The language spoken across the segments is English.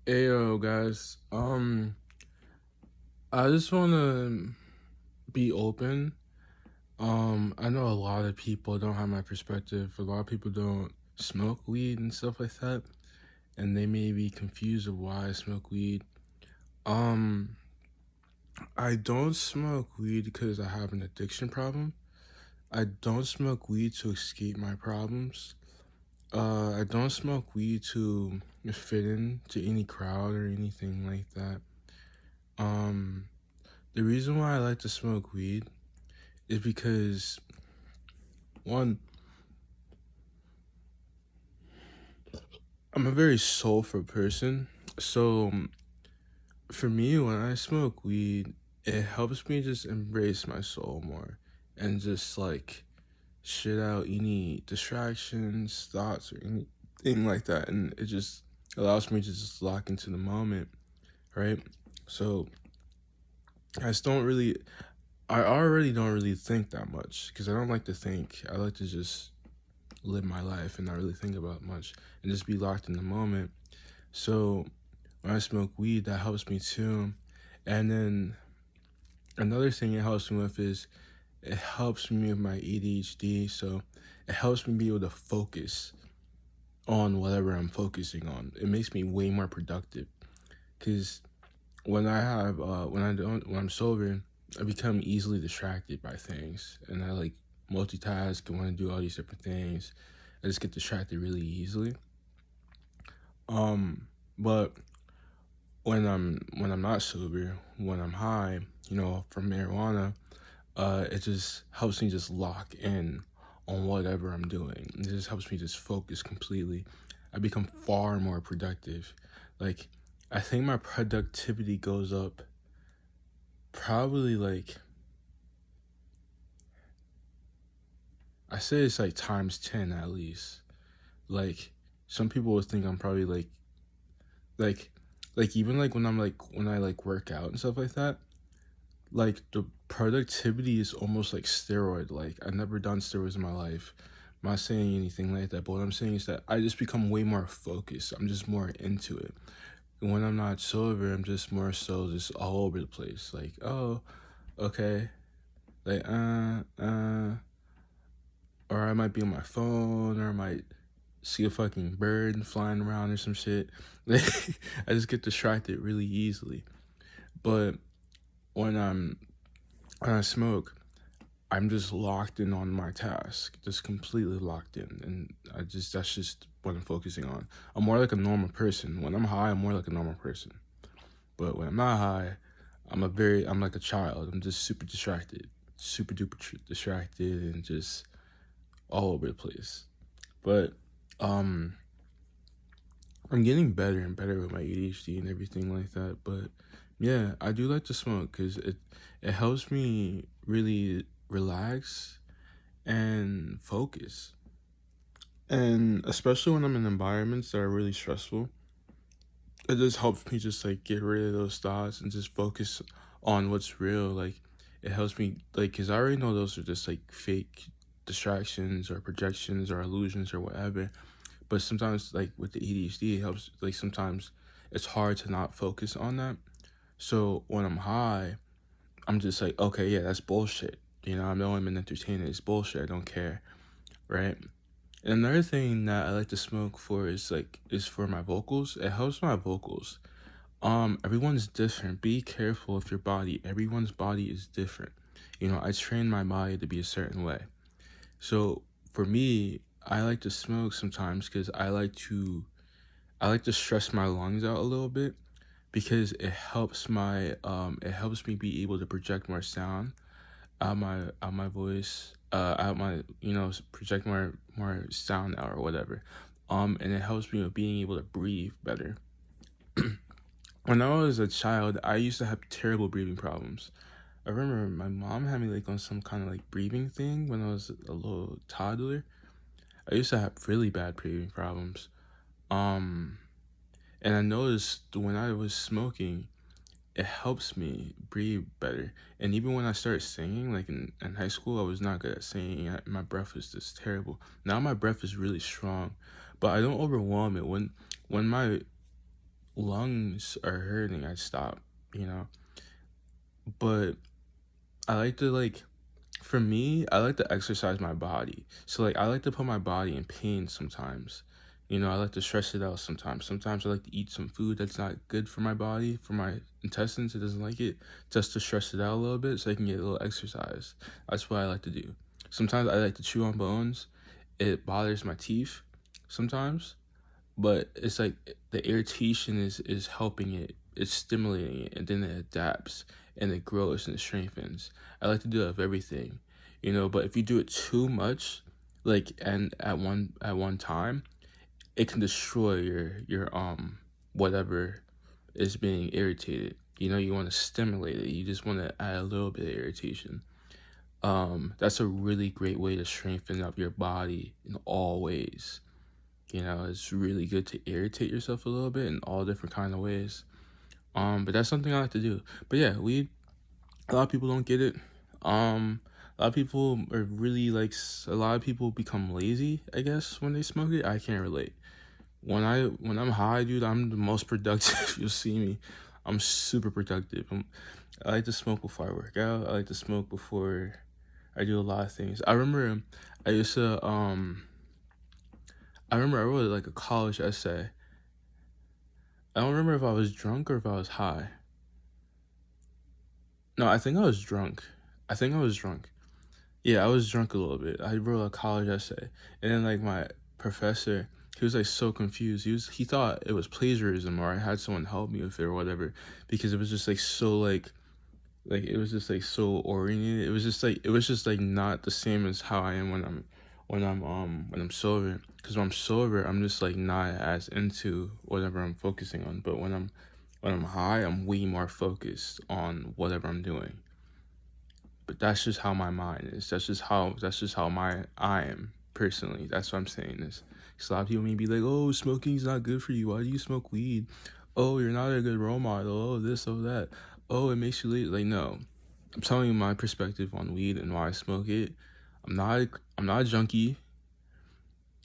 Ayo, guys. I just wanna be open. I know a lot of people don't have my perspective. A lot of people don't smoke weed and stuff like that, and they may be confused of why I smoke weed. Um, I don't smoke weed because I have an addiction problem. I don't smoke weed to escape my problems. I don't smoke weed to fit in to any crowd or anything like that. Um, the reason why I like to smoke weed is because one, I'm a very soulful person. So for me, when I smoke weed, it helps me just embrace my soul more and just like shit out any distractions, thoughts, or anything like that. And it just allows me to just lock into the moment, right? So I just don't really, I already don't really think that much because I don't like to think. I like to just live my life and not really think about much and just be locked in the moment. So when I smoke weed, that helps me too. And then another thing it helps me with is it helps me with my ADHD. So it helps me be able to focus on whatever I'm focusing on. It makes me way more productive because when I'm sober, I become easily distracted by things, and I like multitask and want to do all these different things. I just get distracted really easily. But when I'm not sober, when I'm high, from marijuana, it just helps me just lock in on whatever I'm doing. It just helps me just focus completely. I become far more productive. Like, I think my productivity goes up probably like, I say it's like times 10 at least. Like, some people would think I'm probably like, like even like when I like work out and stuff like that, like the productivity is almost like steroid. Like, I've never done steroids in my life. I'm not saying anything like that, but what I'm saying is that I just become way more focused. I'm just more into it. And when I'm not sober, I'm just more so just all over the place. Like, oh, okay. Like, or I might be on my phone, or I might see a fucking bird flying around or some shit. Like, I just get distracted really easily. But when I'm when I smoke, I'm just locked in on my task, just completely locked in, and that's just what I'm focusing on. I'm more like a normal person. When I'm high, I'm more like a normal person. But when I'm not high, I'm like a child. I'm just super distracted, super duper distracted, and just all over the place. But um, I'm getting better and better with my ADHD and everything like that. But yeah, I do like to smoke because it helps me really relax and focus. And especially when I'm in environments that are really stressful, it just helps me just like get rid of those thoughts and just focus on what's real. Like, it helps me, like, because I already know those are just like fake distractions or projections or illusions or whatever. But sometimes, like with the ADHD, it helps. Like, sometimes it's hard to not focus on that. So when I'm high, I'm just like, okay, yeah, that's bullshit. I know I'm an entertainer. It's bullshit. I don't care, right? And another thing that I like to smoke for is for my vocals. It helps my vocals. Everyone's different. Be careful with your body. Everyone's body is different. I train my body to be a certain way. So for me, I like to smoke sometimes because I like to stress my lungs out a little bit because it helps me be able to project more sound out my voice, out my project more sound out or whatever. And it helps me with being able to breathe better. When I was a child, I used to have terrible breathing problems. I remember my mom had me like on some kind of like breathing thing when I was a little toddler. I used to have really bad breathing problems. Um, and I noticed when I was smoking, it helps me breathe better. And even when I started singing, like in high school, I was not good at singing. My breath was just terrible. Now my breath is really strong, but I don't overwhelm it. When my lungs are hurting, I'd stop, you know. But I like to like for me, I like to exercise my body. So like I like to put my body in pain sometimes. You know, I like to stress it out sometimes. Sometimes I like to eat some food that's not good for my body, for my intestines. It doesn't like it, just to stress it out a little bit so I can get a little exercise. That's what I like to do. Sometimes I like to chew on bones. It bothers my teeth sometimes, but it's like the irritation is helping it, it's stimulating it, and then it adapts and it grows and it strengthens. I like to do that with everything, you know. But if you do it too much, like and at one time, it can destroy your whatever is being irritated. You know, you want to stimulate it, you just want to add a little bit of irritation. That's a really great way to strengthen up your body in all ways. You know, it's really good to irritate yourself a little bit in all different kind of ways. But that's something I like to do. But yeah, weed, a lot of people don't get it. A lot of people are really like a lot of people become lazy, I guess, when they smoke it. I can't relate. When I'm high, dude, I'm the most productive. You'll see me. I'm super productive. I like to smoke before I work out. I like to smoke before I do a lot of things. I remember I used to I remember I wrote like a college essay. I don't remember if I was drunk or if I was high. No, I think I was drunk. I think I was drunk. Yeah, I was drunk a little bit. I wrote a college essay, and then like my professor, he was like so confused. He thought it was plagiarism or I had someone help me with it or whatever, because it was just like so like it was just like so oriented. It was just like not the same as how I am when I'm sober. Because when I'm sober, I'm just like not as into whatever I'm focusing on. But when I'm high, I'm way more focused on whatever I'm doing. But that's just how my mind is. That's just how my I am personally. That's what I'm saying is. 'Cause a lot of people may be like, "Oh, smoking's not good for you. Why do you smoke weed? Oh, you're not a good role model. Oh, this, oh that. Oh, it makes you late." Like, no, I'm telling you my perspective on weed and why I smoke it. I'm not a junkie.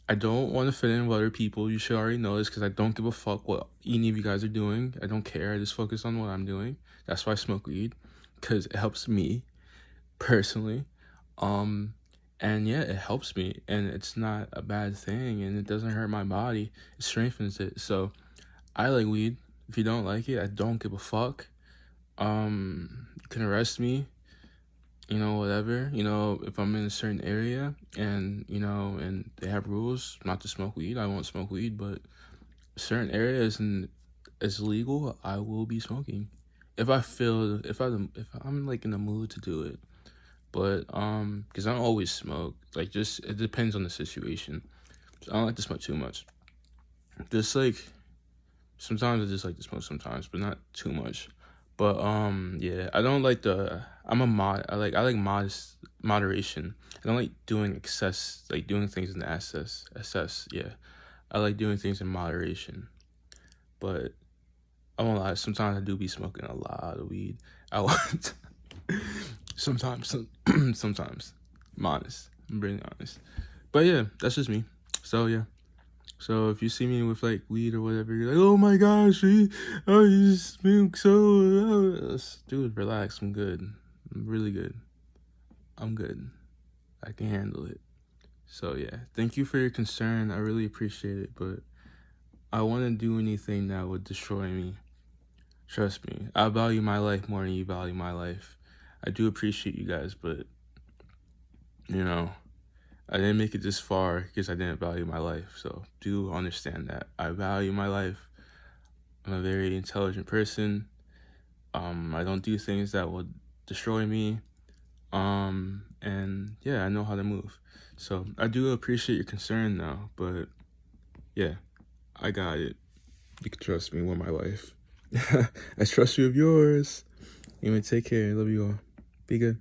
I don't want to fit in with other people. You should already know this because I don't give a fuck what any of you guys are doing. I don't care. I just focus on what I'm doing. That's why I smoke weed, because it helps me personally. Um, and yeah, it helps me, and it's not a bad thing, and it doesn't hurt my body. It strengthens it. So I like weed. If you don't like it, I don't give a fuck. You can arrest me, whatever. If I'm in a certain area and and they have rules not to smoke weed, I won't smoke weed. But certain areas and it's legal, I will be smoking if I'm like in the mood to do it. But because I don't always smoke, like just it depends on the situation. So I don't like to smoke too much. Just like sometimes I just like to smoke sometimes, but not too much. But yeah, I don't like the I'm a mod I like modest moderation. I don't like doing excess, like doing things in excess, yeah. I like doing things in moderation. But I won't lie, sometimes I do be smoking a lot of weed. I want sometimes sometimes. I'm honest. I'm being honest. But yeah, that's just me. So yeah. So if you see me with like weed or whatever, you're like, oh my gosh, you smoke so. Dude, relax. I'm good. I'm really good. I'm good. I can handle it. So yeah, thank you for your concern. I really appreciate it, but I wouldn't do anything that would destroy me. Trust me. I value my life more than you value my life. I do appreciate you guys, but you know, I didn't make it this far because I didn't value my life. So do understand that I value my life. I'm a very intelligent person. I don't do things that will destroy me. And yeah, I know how to move. So I do appreciate your concern now, but yeah, I got it. You can trust me with my life. I trust you with yours. You may take care. Love you all. Be good.